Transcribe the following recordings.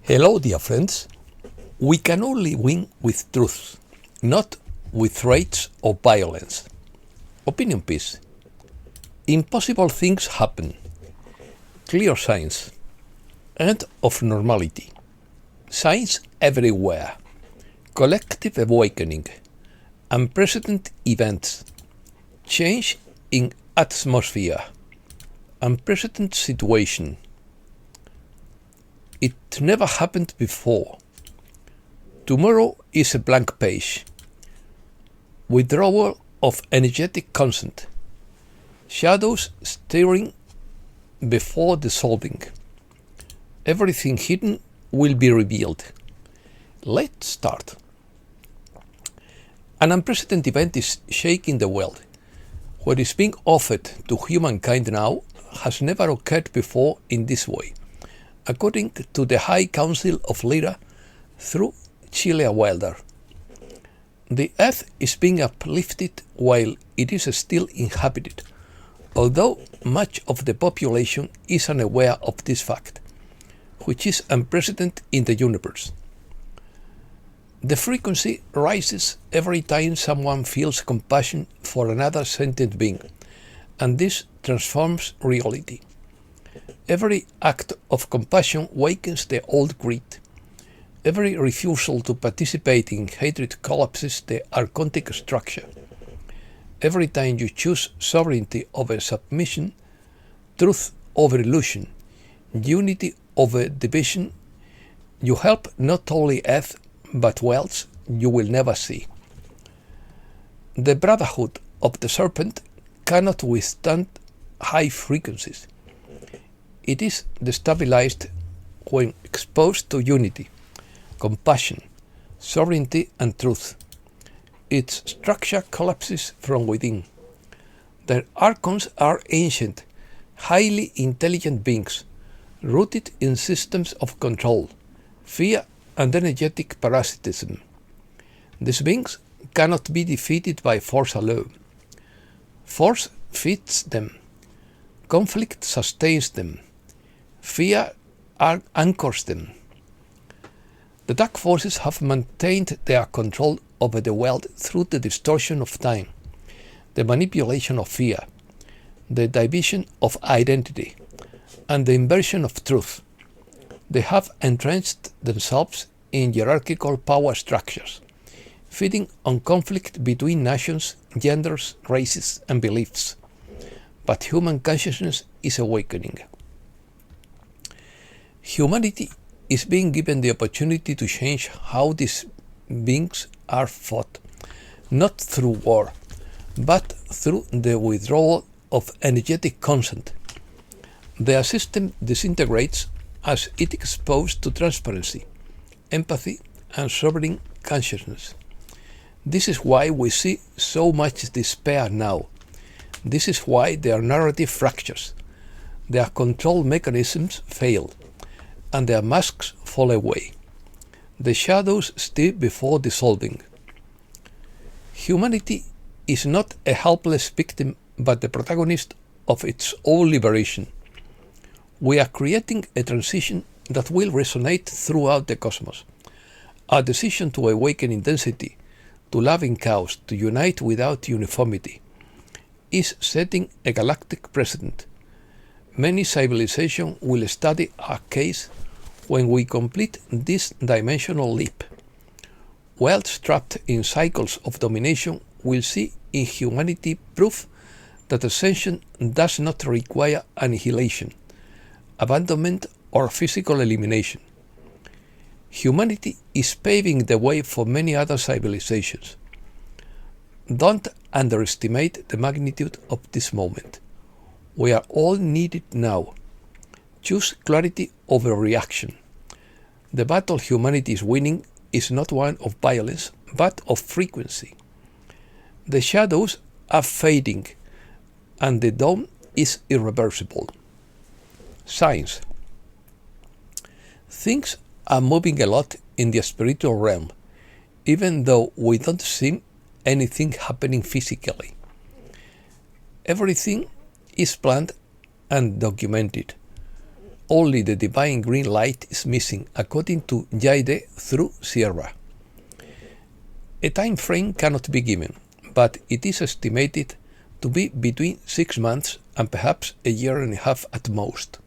Hello, dear friends. We can only win with truth, not with threats or violence. Opinion piece. Impossible things happen. Clear signs. End of normality. Signs everywhere. Collective awakening. Unprecedented events. Change in atmosphere. Unprecedented situation. It never happened before. Tomorrow is a blank page. Withdrawal of energetic consent. Shadows stirring before dissolving. Everything hidden will be revealed. Let's start. An unprecedented event is shaking the world. What is being offered to humankind now has never occurred before in this way, according to the High Council of Lyra through Chile Wilder. The earth is being uplifted while it is still inhabited, although much of the population is unaware of this fact, which is unprecedented in the universe. The frequency rises every time someone feels compassion for another sentient being, and this transforms reality. Every act of compassion wakens the old greed. Every refusal to participate in hatred collapses the archontic structure. Every time you choose sovereignty over submission, truth over illusion, unity over division, you help not only earth but worlds you will never see. The brotherhood of the serpent cannot withstand high frequencies. It is destabilized when exposed to unity, compassion, sovereignty, and truth. Its structure collapses from within. Their archons are ancient, highly intelligent beings, rooted in systems of control, fear, and energetic parasitism. These beings cannot be defeated by force alone. Force feeds them. Conflict sustains them. Fear anchors them. The dark forces have maintained their control over the world through the distortion of time, the manipulation of fear, the division of identity, and the inversion of truth. They have entrenched themselves in hierarchical power structures, feeding on conflict between nations, genders, races, and beliefs. But human consciousness is awakening. Humanity is being given the opportunity to change how these beings are fought, not through war, but through the withdrawal of energetic consent. Their system disintegrates as it is exposed to transparency, empathy, and sovereign consciousness. This is why we see so much despair now. This is why their narrative fractures, their control mechanisms fail, and their masks fall away. The shadows stir before dissolving. Humanity is not a helpless victim, but the protagonist of its own liberation. We are creating a transition that will resonate throughout the cosmos. Our decision to awaken intensity, to love in chaos, to unite without uniformity, is setting a galactic precedent. Many civilizations will study our case when we complete this dimensional leap. Worlds trapped in cycles of domination will see in humanity proof that ascension does not require annihilation, abandonment, or physical elimination. Humanity is paving the way for many other civilizations. Don't underestimate the magnitude of this moment. We are all needed now. Choose clarity over reaction. The battle humanity is winning is not one of violence, but of frequency. The shadows are fading, and the dawn is irreversible. Signs. Things are moving a lot in the spiritual realm, even though we don't see anything happening physically. Everything is planned and documented. only the divine green light is missing, according to Jaide through Sierra. A time frame cannot be given, but it is estimated to be between 6 months and perhaps a year and a half at most.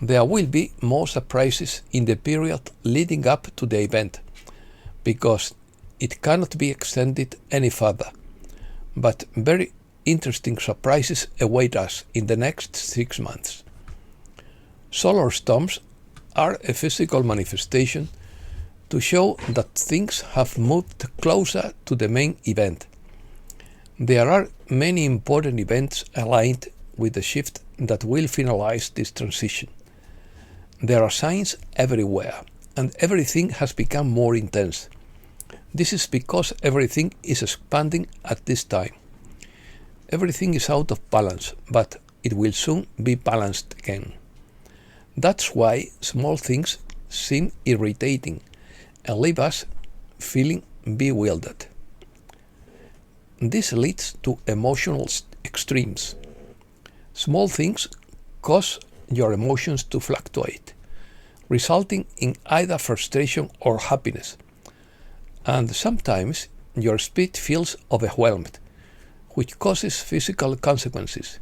There will be more surprises in the period leading up to the event, because it cannot be extended any further. But very interesting surprises await us in the next 6 months. Solar storms are a physical manifestation to show that things have moved closer to the main event. There are many important events aligned with the shift that will finalize this transition. There are signs everywhere, and everything has become more intense. This is because everything is expanding at this time. Everything is out of balance, but it will soon be balanced again. That's why small things seem irritating and leave us feeling bewildered. This leads to emotional extremes. Small things cause your emotions to fluctuate, resulting in either frustration or happiness. And sometimes your spirit feels overwhelmed, which causes physical consequences.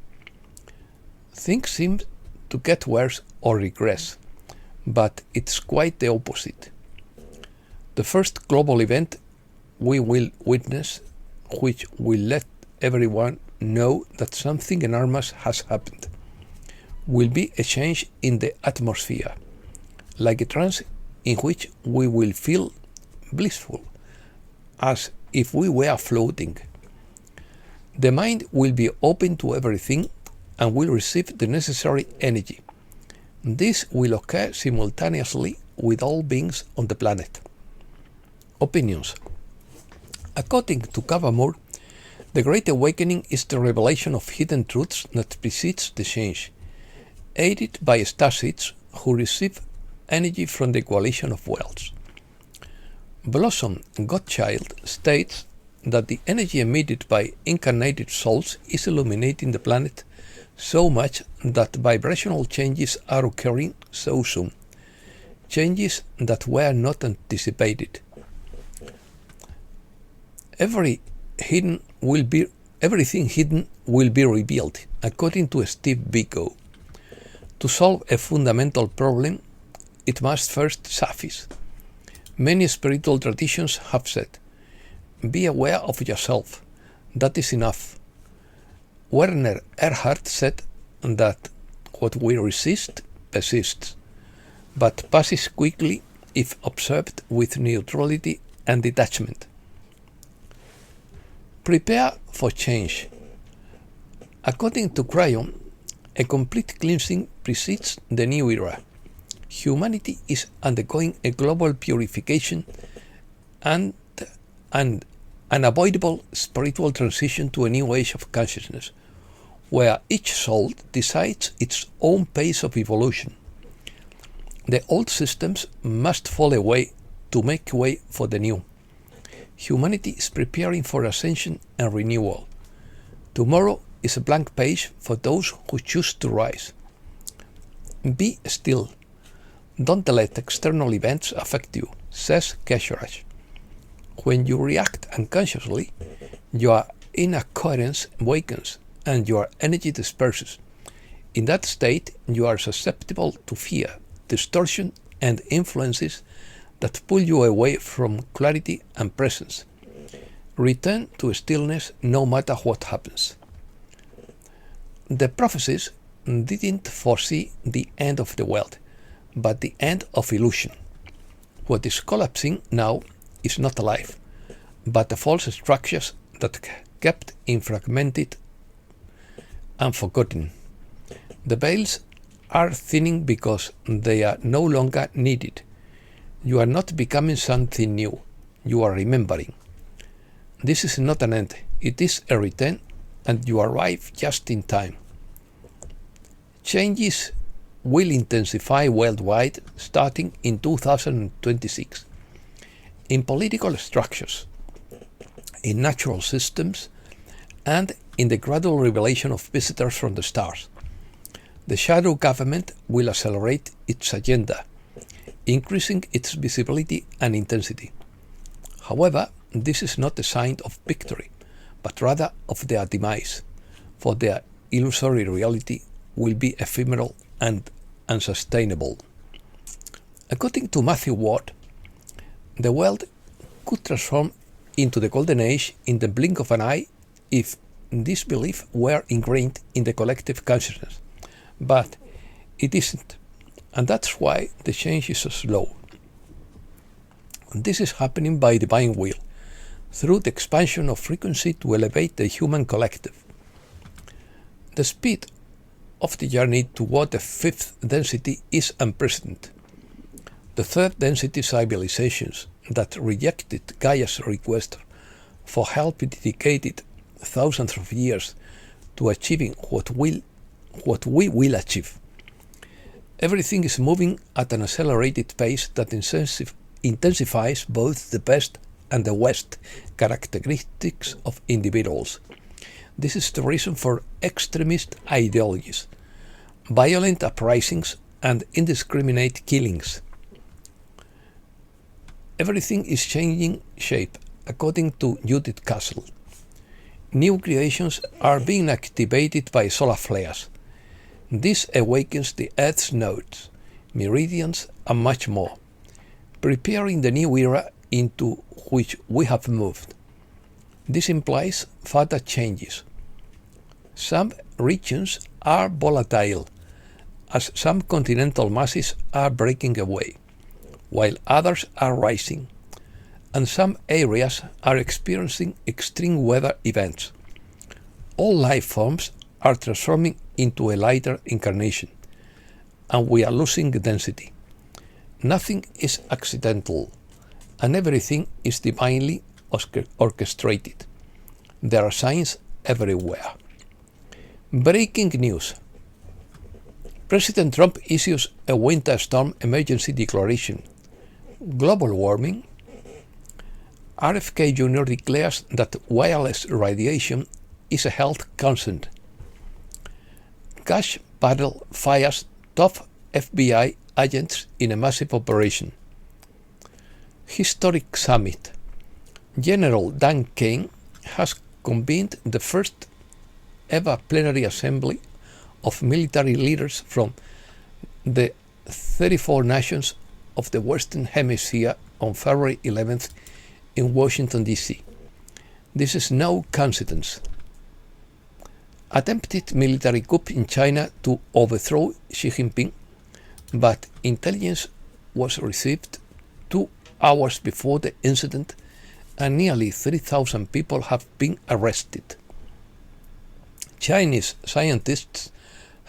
Things seem to get worse or regress, but it's quite the opposite. The first global event we will witness, which will let everyone know that something enormous has happened, will be a change in the atmosphere, like a trance in which we will feel blissful, as if we were floating. The mind will be open to everything and will receive the necessary energy. This will occur simultaneously with all beings on the planet. Opinions. According to Kavamur, the Great Awakening is the revelation of hidden truths that precedes the change, aided by starseeds who receive energy from the coalition of worlds. Blossom Godchild states that the energy emitted by incarnated souls is illuminating the planet so much that vibrational changes are occurring so soon, changes that were not anticipated. Everything hidden will be revealed, according to Steve Biko. To solve a fundamental problem, it must first surface. Many spiritual traditions have said, "Be aware of yourself, that is enough." Werner Erhard said that what we resist persists, but passes quickly if observed with neutrality and detachment. Prepare for change. According to Cryon, a complete cleansing precedes the new era. Humanity is undergoing a global purification and an unavoidable spiritual transition to a new age of consciousness, where each soul decides its own pace of evolution. The old systems must fall away to make way for the new. Humanity is preparing for ascension and renewal. Tomorrow is a blank page for those who choose to rise. Be still. Don't let external events affect you, says Kesharaj. When you react unconsciously, your inner coherence awakens and your energy disperses. In that state, you are susceptible to fear, distortion, and influences that pull you away from clarity and presence. Return to stillness no matter what happens. The prophecies didn't foresee the end of the world, but the end of illusion. What is collapsing now is not alive, but the false structures that kept in fragmented and forgotten. The veils are thinning because they are no longer needed. You are not becoming something new, you are remembering. This is not an end, it is a return, and you arrive just in time. Changes will intensify worldwide starting in 2026. In political structures, in natural systems, and in the gradual revelation of visitors from the stars. The shadow government will accelerate its agenda, increasing its visibility and intensity. However, this is not a sign of victory, but rather of their demise, for their illusory reality will be ephemeral and unsustainable. According to Matthew Watt, the world could transform into the golden age in the blink of an eye if this belief were ingrained in the collective consciousness. But it isn't, and that's why the change is so slow. This is happening by divine will, through the expansion of frequency to elevate the human collective. The speed of the journey toward the fifth density is unprecedented. The third density civilizations that rejected Gaia's request for help dedicated thousands of years to achieving what we will achieve. Everything is moving at an accelerated pace that intensifies both the best and the worst characteristics of individuals. This is the reason for extremist ideologies, violent uprisings, and indiscriminate killings. Everything is changing shape, according to Judith Castle. New creations are being activated by solar flares. This awakens the Earth's nodes, meridians, and much more, preparing the new era into which we have moved. This implies further changes. Some regions are volatile, as some continental masses are breaking away, while others are rising, and some areas are experiencing extreme weather events. All life forms are transforming into a lighter incarnation, and we are losing density. Nothing is accidental, and everything is divinely orchestrated. There are signs everywhere. Breaking news. President Trump issues a winter storm emergency declaration. Global warming. RFK Jr. declares that wireless radiation is a health concern. Cash battle fires top FBI agents in a massive operation. Historic summit. General Dan Kane has convened the first ever plenary assembly of military leaders from the 34 nations of the Western Hemisphere on February 11th in Washington, D.C. This is no coincidence. Attempted military coup in China to overthrow Xi Jinping, but intelligence was received 2 hours before the incident and nearly 3,000 people have been arrested. Chinese scientists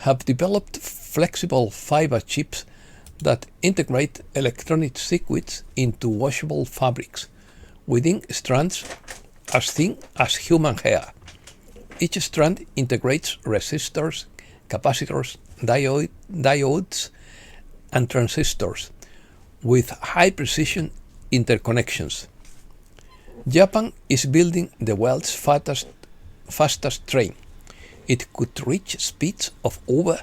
have developed flexible fiber chips that integrate electronic circuits into washable fabrics within strands as thin as human hair. Each strand integrates resistors, capacitors, diodes, and transistors with high-precision interconnections. Japan is building the world's fastest train. It could reach speeds of over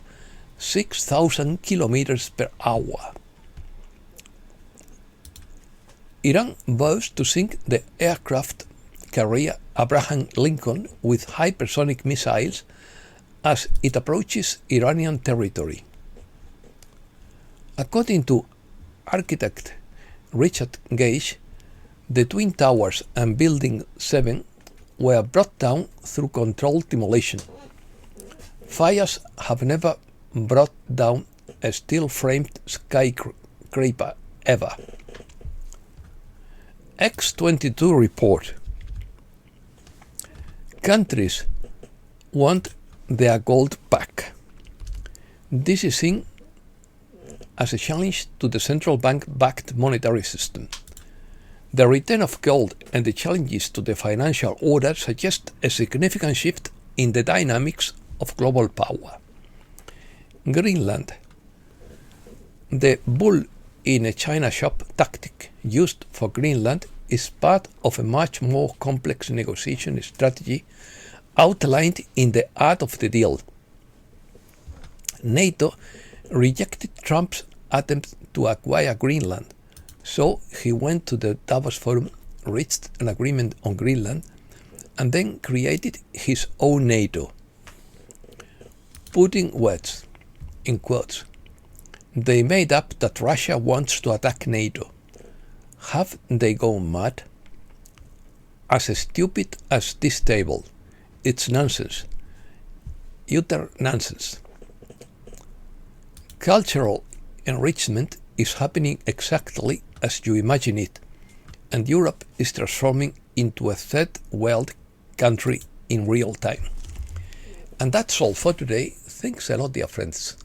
6,000 kilometers per hour. Iran vows to sink the aircraft carrier Abraham Lincoln with hypersonic missiles as it approaches Iranian territory. According to architect Richard Gage, the Twin Towers and Building 7 were brought down through controlled demolition. Fires have never brought down a steel-framed skyscraper ever. X-22 report. Countries want their gold back. This is seen as a challenge to the central bank-backed monetary system. The return of gold and the challenges to the financial order suggest a significant shift in the dynamics of global power. Greenland. The bull in a China shop tactic used for Greenland is part of a much more complex negotiation strategy outlined in The Art of the Deal. NATO rejected Trump's attempt to acquire Greenland, so he went to the Davos Forum, reached an agreement on Greenland, and then created his own NATO. Putting words in quotes, they made up that Russia wants to attack NATO. Have they gone mad? As stupid as this table. It's nonsense. Utter nonsense. Cultural enrichment is happening exactly as you imagine it, and Europe is transforming into a third world country in real time. And that's all for today. Thanks a lot, dear friends.